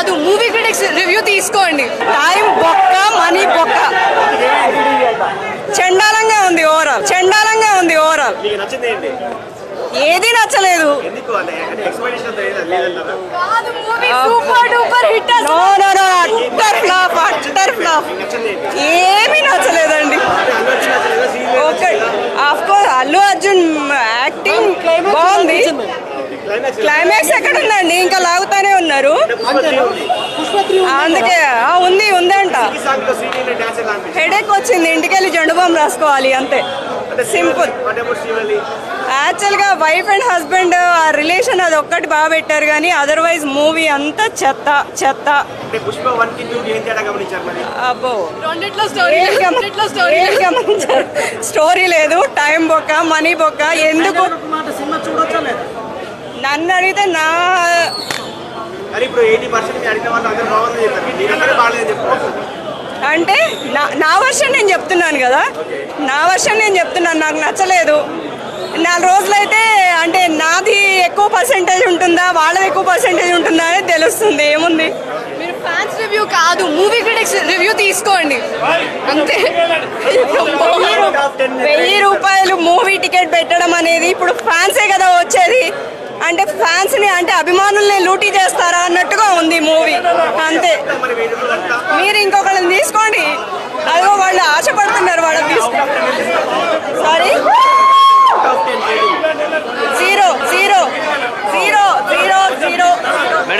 కాదు, movie critics review తీసుకోండి. Time బొక్క, మనీ బొక్క. చండాలంగా ఉంది ఓవరాల్, చండాలంగా ఉంది ఓవరాల్. ఏది నచ్చలేదు. Utter flop. ఏమీ నచ్చలేదండి. Okay, of course Allu Arjun acting బాగుంది. క్లైమాక్స్ ఎక్కడ ఉందండి, ఇంకా లాగుతానే ఉన్నారు. అందుకే ఉందంట. హెడేక్ వచ్చింది, ఇంటికి వెళ్ళి జండు బాంబు రాసుకోవాలి అంతే, సింపుల్. యాక్చువల్గా వైఫ్ అండ్ హస్బెండ్ ఆ రిలేషన్ అది ఒక్కటి బాగా పెట్టారు, కానీ అదర్వైజ్ మూవీ అంతా చెత్త చెత్త. అబ్బో, స్టోరీ లేదు, టైం బొక్క, మనీ బొక్క. ఎందుకు నన్ను అడిగితే అంటే నా వర్షన్ నేను చెప్తున్నాను కదా, నాకు నచ్చలేదు. 4 రోజులైతే అంటే నాది ఎక్కువ పర్సెంటేజ్ ఉంటుందా, వాళ్ళది ఎక్కువ పర్సెంటేజ్ ఉంటుందా అనేది తెలుస్తుంది. ఏముంది, మీరు ఫ్యాన్స్ రివ్యూ కాదు, మూవీ క్రిటిక్స్ రివ్యూ తీసుకోండి అంతే. 1000 రూపాయలు మూవీ టికెట్ పెట్టడం అనేది ఇప్పుడు ఫ్యాన్సే కదా వచ్చేది. అంటే ఫ్యాన్స్ని అంటే అభిమానుల్ని లూటీ చేస్తారా అన్నట్టుగా ఉంది మూవీ అంతే. మీరు ఇంకో